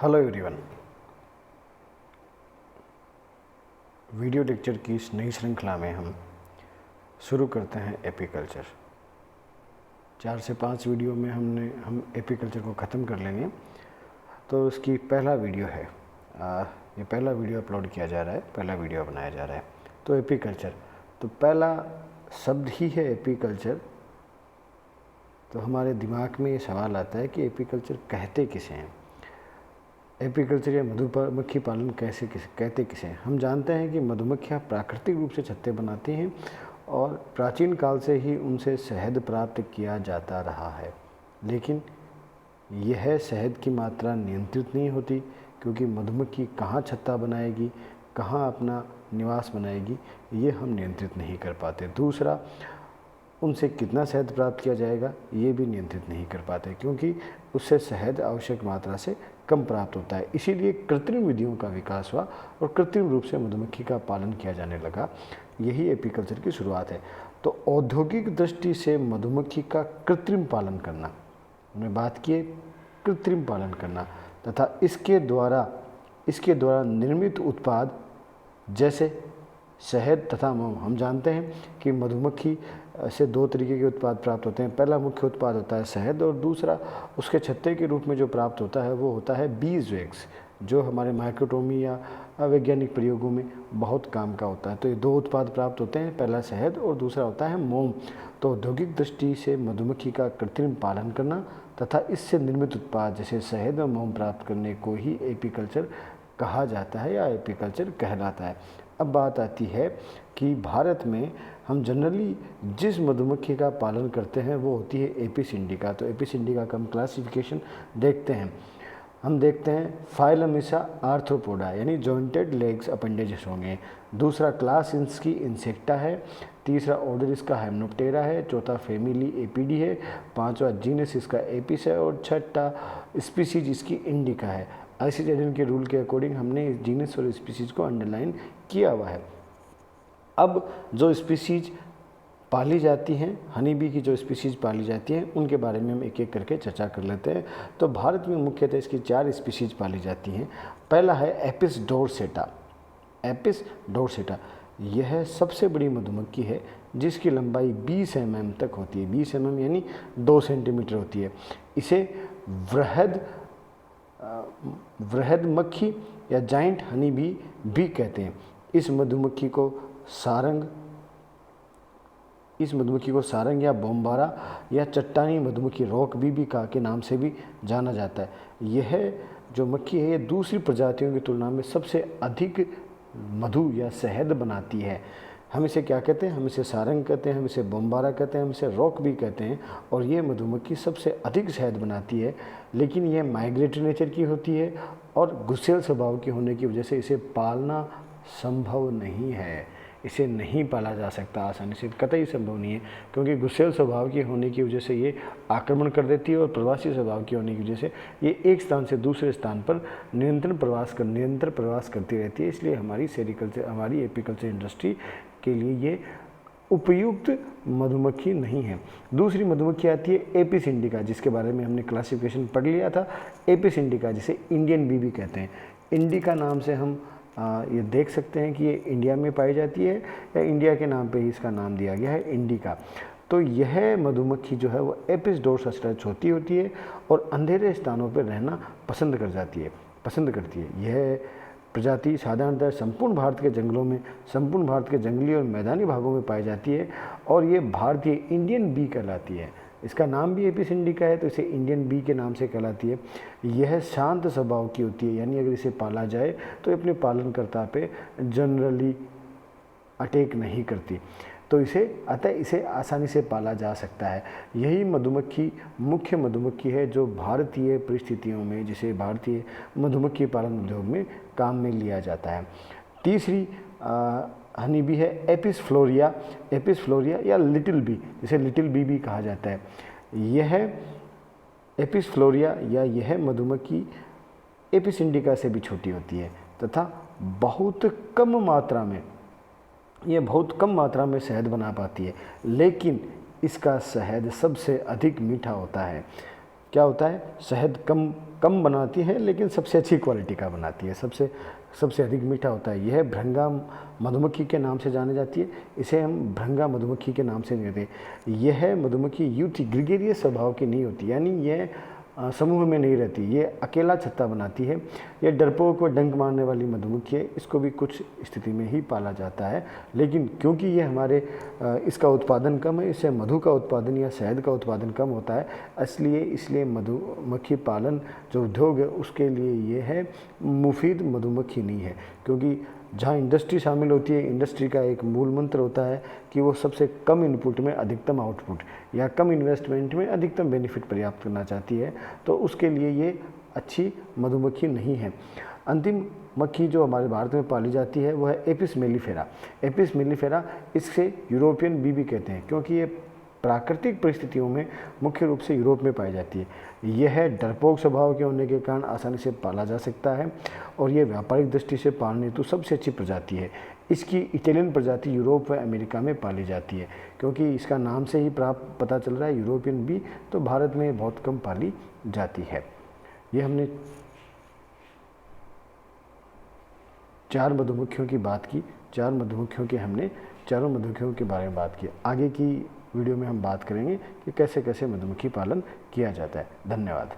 Hello everyone. Video lecture की इस नई श्रृंखला में हम शुरू करते हैं एपीकल्चर। 4 से 5 वीडियो में हम एपीकल्चर को ख़त्म कर लेंगे। तो उसकी पहला वीडियो है, ये पहला वीडियो अपलोड किया जा रहा है, पहला वीडियो बनाया जा रहा है। तो एपीकल्चर, तो पहला शब्द ही है एपीकल्चर। तो हमारे दिमाग में ये सवाल आता है कि एपीकल्चर कहते किसे हैं, एपीकल्चर या मधुमक्खी पालन कहते किसे हैं। हम जानते हैं कि मधुमक्खियाँ प्राकृतिक रूप से छत्ते बनाती हैं और प्राचीन काल से ही उनसे शहद प्राप्त किया जाता रहा है। लेकिन यह शहद की मात्रा नियंत्रित नहीं होती, क्योंकि मधुमक्खी कहाँ छत्ता बनाएगी, कहाँ अपना निवास बनाएगी, ये हम नियंत्रित नहीं कर पाते। दूसरा, उनसे कितना शहद प्राप्त किया जाएगा ये भी नियंत्रित नहीं कर पाते, क्योंकि उससे शहद आवश्यक मात्रा से कम प्राप्त होता है। इसीलिए कृत्रिम विधियों का विकास हुआ और कृत्रिम रूप से मधुमक्खी का पालन किया जाने लगा। यही एपीकल्चर की शुरुआत है। तो औद्योगिक दृष्टि से मधुमक्खी का कृत्रिम पालन करना, हमने बात की है कृत्रिम पालन करना, तथा इसके द्वारा निर्मित उत्पाद जैसे शहद तथा मोम। हम जानते हैं कि मधुमक्खी से 2 तरीके के उत्पाद प्राप्त होते हैं। पहला मुख्य उत्पाद होता है शहद, और दूसरा उसके छत्ते के रूप में जो प्राप्त होता है वो होता है बीज वैक्स, जो हमारे माइक्रोटोमी या वैज्ञानिक प्रयोगों में बहुत काम का होता है। तो ये 2 उत्पाद प्राप्त होते हैं, पहला शहद और दूसरा होता है मोम। तो औद्योगिक दृष्टि से मधुमक्खी का कृत्रिम पालन करना तथा इससे निर्मित उत्पाद जैसे शहद और मोम प्राप्त करने को ही एपीकल्चर कहा जाता है या एपीकल्चर कहलाता है। अब बात आती है कि भारत में हम जनरली जिस मधुमक्खी का पालन करते हैं वो होती है एपिस इंडिका। तो एपिस इंडिका का हम क्लासिफिकेशन देखते हैं। हम देखते हैं फाइलमिसा आर्थ्रोपोडा यानी जॉइंटेड लेग्स अपेंडेजेस होंगे। दूसरा क्लास इसकी इंसेक्टा है। तीसरा ऑर्डर इसका हेमनोप्टेरा है। चौथा फैमिली एपीडी है। पांचवा जीनस इसका एपिस है और छठा स्पीसीज इसकी इंडिका है। आईसीजेड के रूल के अकॉर्डिंग हमने इस जीनस और स्पीसीज को अंडरलाइन किया हुआ है। अब जो स्पीसीज पाली जाती हैं, हनी बी की जो स्पीसीज पाली जाती हैं, उनके बारे में हम एक एक करके चर्चा कर लेते हैं। तो भारत में मुख्यतः इसकी 4 स्पीसीज पाली जाती हैं। पहला है एपिस डोरसेटा। एपिस डोरसेटा यह सबसे बड़ी मधुमक्खी है जिसकी लंबाई 20 mm तक होती है। 20 mm यानी 2 सेंटीमीटर होती है। इसे वृहद मक्खी या जाइंट हनी बी भी कहते हैं। इस मधुमक्खी को सारंग या बोम्बारा या चट्टानी मधुमक्खी रॉक बी के नाम से भी जाना जाता है। यह जो मक्खी है ये दूसरी प्रजातियों की तुलना में सबसे अधिक मधु या शहद बनाती है। हम इसे क्या कहते हैं? हम इसे सारंग कहते हैं, हम इसे बोम्बारा कहते हैं, हम इसे रॉक बी कहते हैं। और ये मधुमक्खी सबसे अधिक शहद बनाती है, लेकिन यह माइग्रेटरी नेचर की होती है और गुस्सेल स्वभाव की होने की वजह से इसे पालना संभव नहीं है। इसे नहीं पाला जा सकता आसानी से, कतई संभव नहीं है, क्योंकि गुस्सेल स्वभाव की होने की वजह से ये आक्रमण कर देती है और प्रवासी स्वभाव की होने की वजह से ये एक स्थान से दूसरे स्थान पर निरंतर प्रवास करती रहती है। इसलिए हमारी एपीकल्चर इंडस्ट्री के लिए ये उपयुक्त मधुमक्खी नहीं है। दूसरी मधुमक्खी आती है एपिस इंडिका, जिसके बारे में हमने क्लासिफिकेशन पढ़ लिया था। एपिस इंडिका जिसे इंडियन बी भी कहते हैं। इंडिका नाम से हम ये देख सकते हैं कि ये इंडिया में पाई जाती है, या इंडिया के नाम पे ही इसका नाम दिया गया है इंडिका। तो यह मधुमक्खी जो है वो एपिस डोरसेटा छोटी होती है और अंधेरे स्थानों पर रहना पसंद करती है। यह प्रजाति साधारणतः संपूर्ण भारत के जंगली और मैदानी भागों में पाई जाती है और ये भारतीय इंडियन बी कहलाती है। इसका नाम भी एपिस इंडिका है तो इसे इंडियन बी के नाम से कहलाती है। यह शांत स्वभाव की होती है, यानी अगर इसे पाला जाए तो अपने पालनकर्ता पे जनरली अटैक नहीं करती, तो इसे आसानी से पाला जा सकता है। यही मधुमक्खी मुख्य मधुमक्खी है जो भारतीय परिस्थितियों में, जिसे भारतीय मधुमक्खी पालन उद्योग में काम में लिया जाता है। तीसरी हनी बी है एपिस फ्लोरिया या लिटिल बी, जिसे लिटिल बी भी कहा जाता है। यह एपिस फ्लोरिया या यह मधुमक्खी एपिस इंडिका से भी छोटी होती है तथा बहुत कम मात्रा में शहद बना पाती है, लेकिन इसका शहद सबसे अधिक मीठा होता है। क्या होता है? शहद कम कम बनाती हैं लेकिन सबसे अच्छी क्वालिटी का बनाती है, सबसे अधिक मीठा होता है। यह भृंगा मधुमक्खी के नाम से जानी जाती है। इसे हम भृंगा मधुमक्खी के नाम से नहीं कहते। यह मधुमक्खी यूथ ग्रीगेरियस स्वभाव की नहीं होती, यानी यह समूह में नहीं रहती, ये अकेला छत्ता बनाती है। ये डरपोक व डंक मारने वाली मधुमक्खी है। इसको भी कुछ स्थिति में ही पाला जाता है, लेकिन क्योंकि ये हमारे इसका उत्पादन कम है, इससे मधु का उत्पादन या शहद का उत्पादन कम होता है, इसलिए मधुमक्खी पालन जो उद्योग है उसके लिए ये है मुफीद मधुमक्खी नहीं है। क्योंकि जहाँ इंडस्ट्री शामिल होती है, इंडस्ट्री का एक मूल मंत्र होता है कि वो सबसे कम इनपुट में अधिकतम आउटपुट या कम इन्वेस्टमेंट में अधिकतम बेनिफिट प्राप्त करना चाहती है, तो उसके लिए ये अच्छी मधुमक्खी नहीं है। अंतिम मक्खी जो हमारे भारत में पाली जाती है वह है एपिस मेलिफेरा। एपिस मेलिफेरा, इससे यूरोपियन बी भी कहते हैं, क्योंकि ये प्राकृतिक परिस्थितियों में मुख्य रूप से यूरोप में पाई जाती है। यह डरपोक स्वभाव के होने के कारण आसानी से पाला जा सकता है और ये व्यापारिक दृष्टि से पालने हेतु सबसे अच्छी प्रजाति है। इसकी इटालियन प्रजाति यूरोप व अमेरिका में पाली जाती है, क्योंकि इसका नाम से ही प्राप्त पता चल रहा है यूरोपियन बी, तो भारत में बहुत कम पाली जाती है। ये हमने 4 मधुमक्खियों की बात की, 4 मधुमक्खियों के हमने चारों मधुमक्खियों के बारे में बात की। आगे की वीडियो में हम बात करेंगे कि कैसे कैसे मधुमक्खी पालन किया जाता है। धन्यवाद।